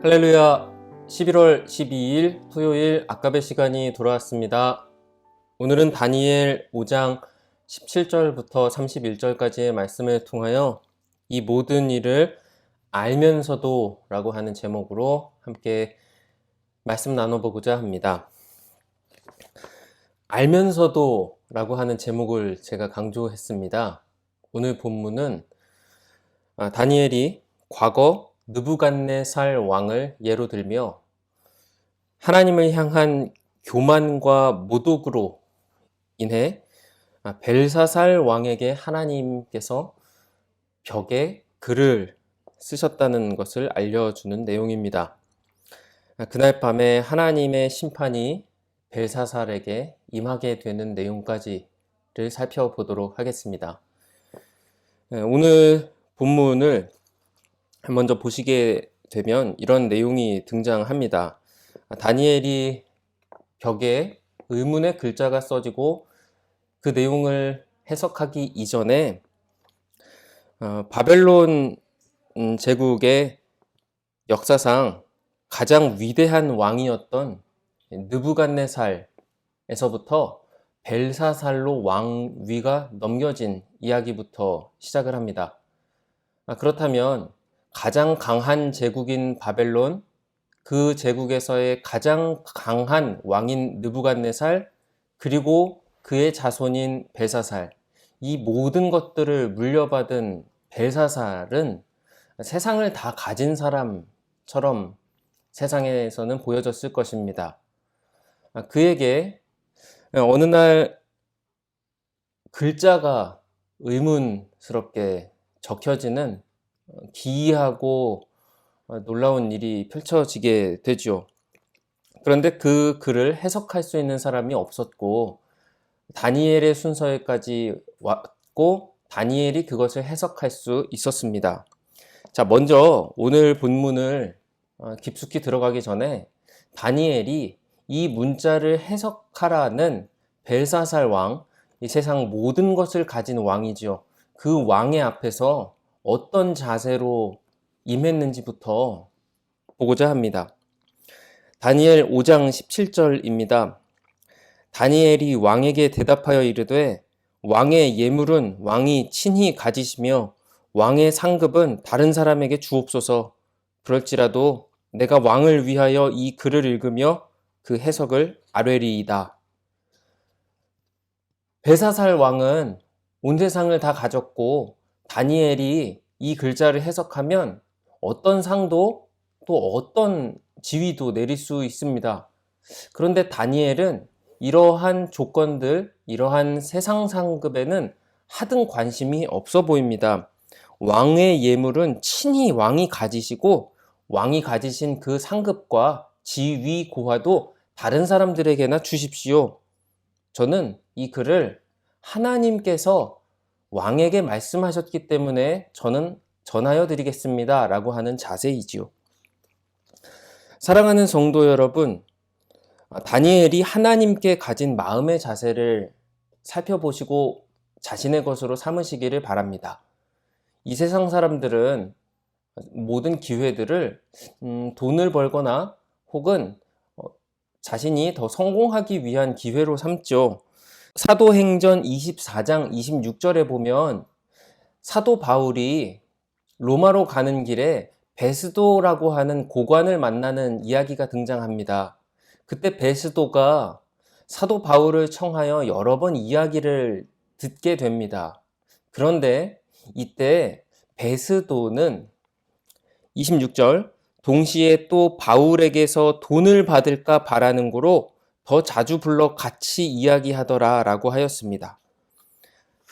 할렐루야. 11월 12일 토요일 아까베 시간이 돌아왔습니다. 오늘은 다니엘 5장 17절부터 31절까지의 말씀을 통하여 이 모든 일을 알면서도 라고 하는 제목으로 함께 말씀 나눠보고자 합니다. 알면서도 라고 하는 제목을 제가 강조했습니다. 오늘 본문은 다니엘이 과거 느부갓네살 왕을 예로 들며 하나님을 향한 교만과 모독으로 인해 벨사살 왕에게 하나님께서 벽에 글을 쓰셨다는 것을 알려주는 내용입니다. 그날 밤에 하나님의 심판이 벨사살에게 임하게 되는 내용까지를 살펴보도록 하겠습니다. 오늘 본문을 먼저 보시게 되면 이런 내용이 등장합니다. 다니엘이 벽에 의문의 글자가 써지고 그 내용을 해석하기 이전에 바벨론 제국의 역사상 가장 위대한 왕이었던 느부갓네살에서부터 벨사살로 왕위가 넘겨진 이야기부터 시작을 합니다. 그렇다면 가장 강한 제국인 바벨론, 그 제국에서의 가장 강한 왕인 느부갓네살, 그리고 그의 자손인 벨사살, 이 모든 것들을 물려받은 벨사살은 세상을 다 가진 사람처럼 세상에서는 보여졌을 것입니다. 그에게 어느 날 글자가 의문스럽게 적혀지는 기이하고 놀라운 일이 펼쳐지게 되죠. 그런데 그 글을 해석할 수 있는 사람이 없었고 다니엘의 순서에까지 왔고 다니엘이 그것을 해석할 수 있었습니다. 자, 먼저 오늘 본문을 깊숙이 들어가기 전에 다니엘이 이 문자를 해석하라는 벨사살 왕, 이 세상 모든 것을 가진 왕이지요. 그 왕의 앞에서 어떤 자세로 임했는지부터 보고자 합니다. 다니엘 5장 17절입니다. 다니엘이 왕에게 대답하여 이르되 왕의 예물은 왕이 친히 가지시며 왕의 상급은 다른 사람에게 주옵소서. 그럴지라도 내가 왕을 위하여 이 글을 읽으며 그 해석을 아뢰리이다. 벨사살 왕은 온 세상을 다 가졌고 다니엘이 이 글자를 해석하면 어떤 상도 또 어떤 지위도 내릴 수 있습니다. 그런데 다니엘은 이러한 조건들, 이러한 세상 상급에는 하등 관심이 없어 보입니다. 왕의 예물은 친히 왕이 가지시고 왕이 가지신 그 상급과 지위, 고화도 다른 사람들에게나 주십시오. 저는 이 글을 하나님께서 왕에게 말씀하셨기 때문에 저는 전하여 드리겠습니다 라고 하는 자세이지요. 사랑하는 성도 여러분, 다니엘이 하나님께 가진 마음의 자세를 살펴보시고 자신의 것으로 삼으시기를 바랍니다. 이 세상 사람들은 모든 기회들을 돈을 벌거나 혹은 자신이 더 성공하기 위한 기회로 삼죠. 사도행전 24장 26절에 보면 사도 바울이 로마로 가는 길에 베스도라고 하는 고관을 만나는 이야기가 등장합니다. 그때 베스도가 사도 바울을 청하여 여러 번 이야기를 듣게 됩니다. 그런데 이때 베스도는 26절 동시에 또 바울에게서 돈을 받을까 바라는 거로 더 자주 불러 같이 이야기하더라 라고 하였습니다.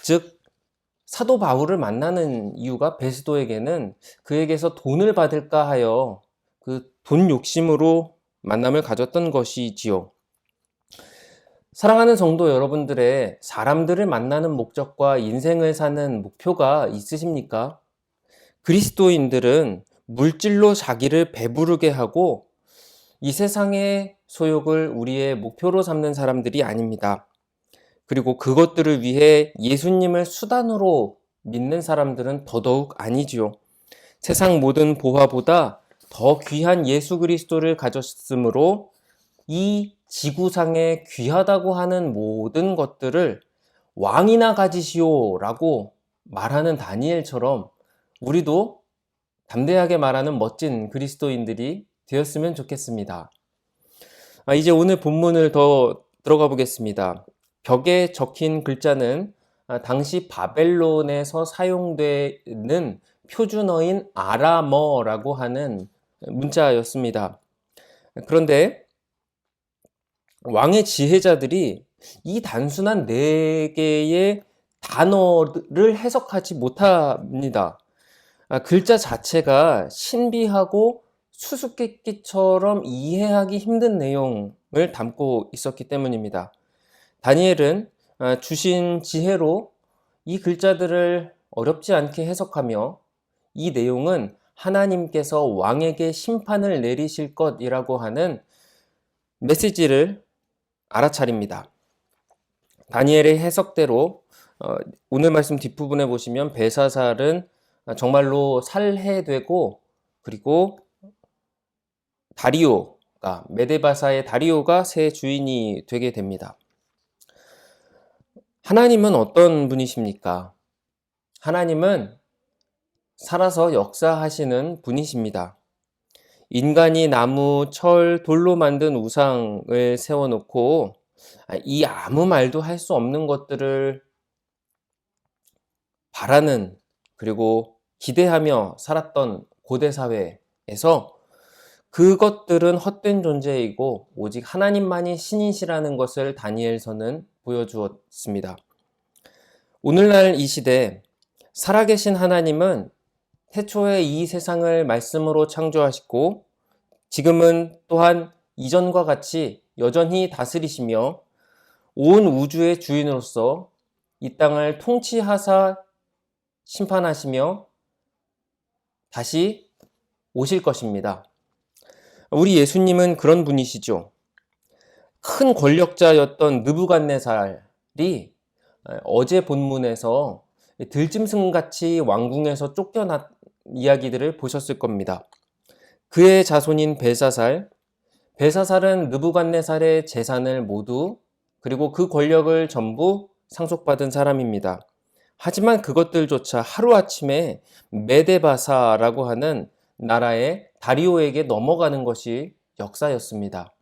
즉 사도 바울을 만나는 이유가 베스도에게는 그에게서 돈을 받을까 하여 그 돈 욕심으로 만남을 가졌던 것이지요. 사랑하는 성도 여러분들의 사람들을 만나는 목적과 인생을 사는 목표가 있으십니까? 그리스도인들은 물질로 자기를 배부르게 하고 이 세상의 소욕을 우리의 목표로 삼는 사람들이 아닙니다. 그리고 그것들을 위해 예수님을 수단으로 믿는 사람들은 더더욱 아니지요. 세상 모든 보화보다 더 귀한 예수 그리스도를 가졌으므로 이 지구상에 귀하다고 하는 모든 것들을 왕이나 가지시오라고 말하는 다니엘처럼 우리도 담대하게 말하는 멋진 그리스도인들이 되었으면 좋겠습니다. 이제 오늘 본문을 더 들어가 보겠습니다. 벽에 적힌 글자는 당시 바벨론에서 사용되는 표준어인 아람어라고 하는 문자였습니다. 그런데 왕의 지혜자들이 이 단순한 네 개의 단어를 해석하지 못합니다. 글자 자체가 신비하고 수수께끼처럼 이해하기 힘든 내용을 담고 있었기 때문입니다. 다니엘은 주신 지혜로 이 글자들을 어렵지 않게 해석하며 이 내용은 하나님께서 왕에게 심판을 내리실 것이라고 하는 메시지를 알아차립니다. 다니엘의 해석대로 오늘 말씀 뒷부분에 보시면 벨사살은 정말로 살해되고 그리고 다리오가 메데바사의 다리오가 새 주인이 되게 됩니다. 하나님은 어떤 분이십니까? 하나님은 살아서 역사하시는 분이십니다. 인간이 나무, 철, 돌로 만든 우상을 세워놓고 이 아무 말도 할 수 없는 것들을 바라는 그리고 기대하며 살았던 고대 사회에서 그것들은 헛된 존재이고 오직 하나님만이 신이시라는 것을 다니엘서는 보여주었습니다. 오늘날 이 시대 살아계신 하나님은 태초에 이 세상을 말씀으로 창조하시고 지금은 또한 이전과 같이 여전히 다스리시며 온 우주의 주인으로서 이 땅을 통치하사 심판하시며 다시 오실 것입니다. 우리 예수님은 그런 분이시죠. 큰 권력자였던 느부갓네살이 어제 본문에서 들짐승같이 왕궁에서 쫓겨난 이야기들을 보셨을 겁니다. 그의 자손인 벨사살은 느부갓네살의 재산을 모두 그리고 그 권력을 전부 상속받은 사람입니다. 하지만 그것들조차 하루아침에 메데바사라고 하는 나라의 다리오에게 넘어가는 것이 역사였습니다.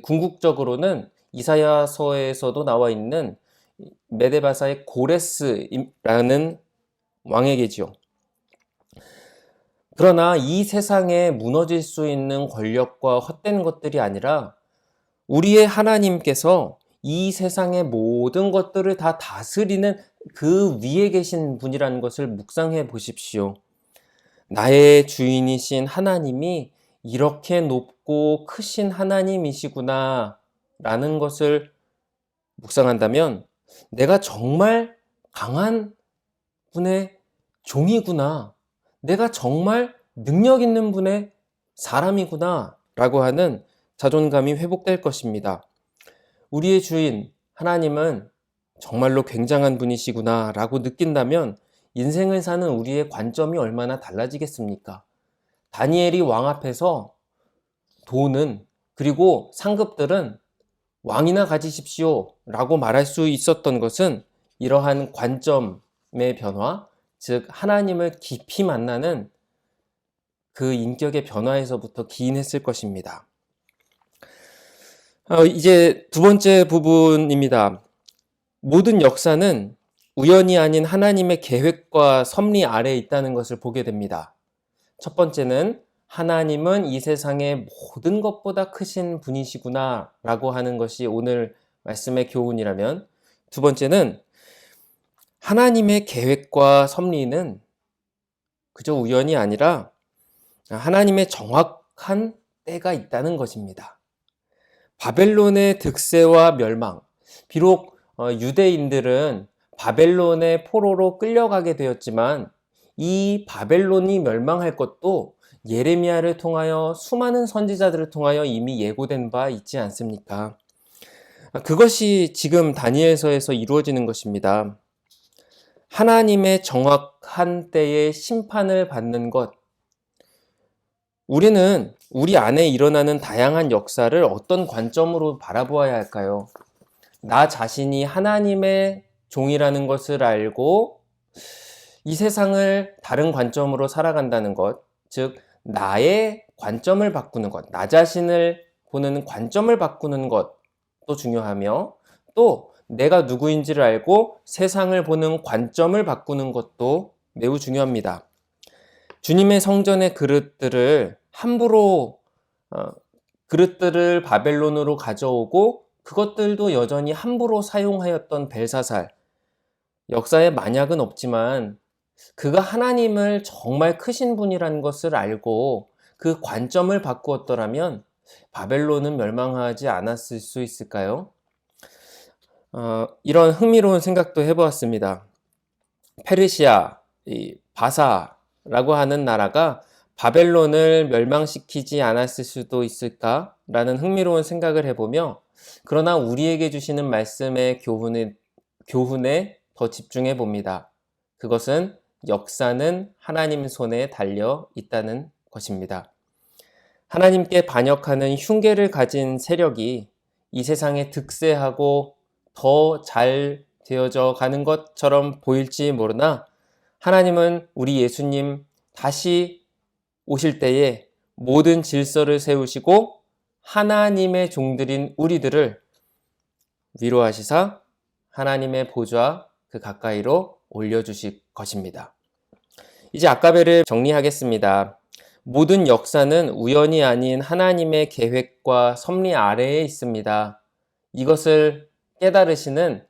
궁극적으로는 이사야서에서도 나와 있는 메데바사의 고레스라는 왕에게지요. 그러나 이 세상에 무너질 수 있는 권력과 헛된 것들이 아니라 우리의 하나님께서 이 세상의 모든 것들을 다 다스리는 그 위에 계신 분이라는 것을 묵상해 보십시오. 나의 주인이신 하나님이 이렇게 높고 크신 하나님이시구나 라는 것을 묵상한다면 내가 정말 강한 분의 종이구나, 내가 정말 능력 있는 분의 사람이구나 라고 하는 자존감이 회복될 것입니다. 우리의 주인 하나님은 정말로 굉장한 분이시구나 라고 느낀다면 인생을 사는 우리의 관점이 얼마나 달라지겠습니까? 다니엘이 왕 앞에서 돈은 그리고 상급들은 왕이나 가지십시오 라고 말할 수 있었던 것은 이러한 관점의 변화, 즉 하나님을 깊이 만나는 그 인격의 변화에서부터 기인했을 것입니다. 이제 두 번째 부분입니다. 모든 역사는 우연이 아닌 하나님의 계획과 섭리 아래에 있다는 것을 보게 됩니다. 첫 번째는 하나님은 이 세상의 모든 것보다 크신 분이시구나 라고 하는 것이 오늘 말씀의 교훈이라면, 두 번째는 하나님의 계획과 섭리는 그저 우연이 아니라 하나님의 정확한 때가 있다는 것입니다. 바벨론의 득세와 멸망, 비록 유대인들은 바벨론의 포로로 끌려가게 되었지만 이 바벨론이 멸망할 것도 예레미야를 통하여 수많은 선지자들을 통하여 이미 예고된 바 있지 않습니까? 그것이 지금 다니엘서에서 이루어지는 것입니다. 하나님의 정확한 때에 심판을 받는 것, 우리는 우리 안에 일어나는 다양한 역사를 어떤 관점으로 바라보아야 할까요? 나 자신이 하나님의 종이라는 것을 알고 이 세상을 다른 관점으로 살아간다는 것, 즉 나의 관점을 바꾸는 것, 나 자신을 보는 관점을 바꾸는 것도 중요하며, 또 내가 누구인지를 알고 세상을 보는 관점을 바꾸는 것도 매우 중요합니다. 주님의 성전의 그릇들을 함부로 그릇들을 바벨론으로 가져오고 그것들도 여전히 함부로 사용하였던 벨사살, 역사에 만약은 없지만 그가 하나님을 정말 크신 분이라는 것을 알고 그 관점을 바꾸었더라면 바벨론은 멸망하지 않았을 수 있을까요? 이런 흥미로운 생각도 해보았습니다. 페르시아, 바사라고 하는 나라가 바벨론을 멸망시키지 않았을 수도 있을까라는 흥미로운 생각을 해보며, 그러나 우리에게 주시는 말씀의 교훈에 더 집중해 봅니다. 그것은 역사는 하나님 손에 달려 있다는 것입니다. 하나님께 반역하는 흉계를 가진 세력이 이 세상에 득세하고 더 잘 되어져 가는 것처럼 보일지 모르나, 하나님은 우리 예수님 다시 오실 때에 모든 질서를 세우시고 하나님의 종들인 우리들을 위로하시사 하나님의 보좌 그 가까이로 올려주실 것입니다. 이제 아까벨을 정리하겠습니다. 모든 역사는 우연이 아닌 하나님의 계획과 섭리 아래에 있습니다. 이것을 깨달으시는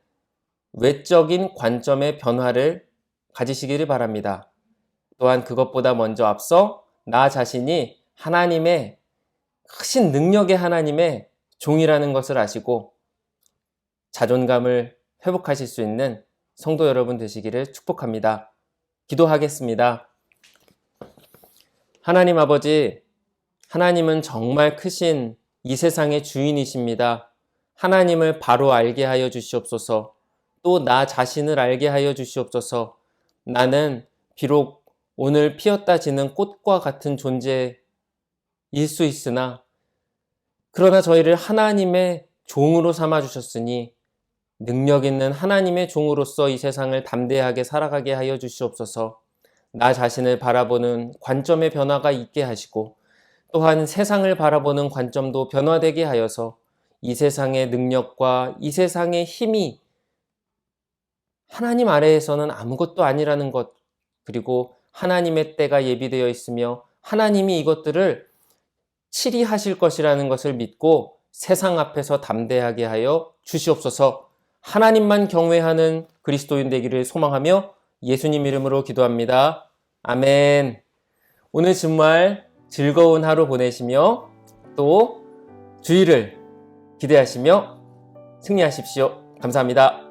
외적인 관점의 변화를 가지시기를 바랍니다. 또한 그것보다 먼저 앞서 나 자신이 하나님의 크신 능력의 하나님의 종이라는 것을 아시고 자존감을 회복하실 수 있는 성도 여러분 되시기를 축복합니다. 기도하겠습니다. 하나님 아버지, 하나님은 정말 크신 이 세상의 주인이십니다. 하나님을 바로 알게 하여 주시옵소서. 또 나 자신을 알게 하여 주시옵소서. 나는 비록 오늘 피었다 지는 꽃과 같은 존재일 수 있으나, 그러나 저희를 하나님의 종으로 삼아 주셨으니 능력 있는 하나님의 종으로서 이 세상을 담대하게 살아가게 하여 주시옵소서. 나 자신을 바라보는 관점의 변화가 있게 하시고, 또한 세상을 바라보는 관점도 변화되게 하여서 이 세상의 능력과 이 세상의 힘이 하나님 아래에서는 아무것도 아니라는 것, 그리고 하나님의 때가 예비되어 있으며 하나님이 이것들을 치리하실 것이라는 것을 믿고 세상 앞에서 담대하게 하여 주시옵소서. 하나님만 경외하는 그리스도인 되기를 소망하며 예수님 이름으로 기도합니다. 아멘. 오늘 정말 즐거운 하루 보내시며 또 주일을 기대하시며 승리하십시오. 감사합니다.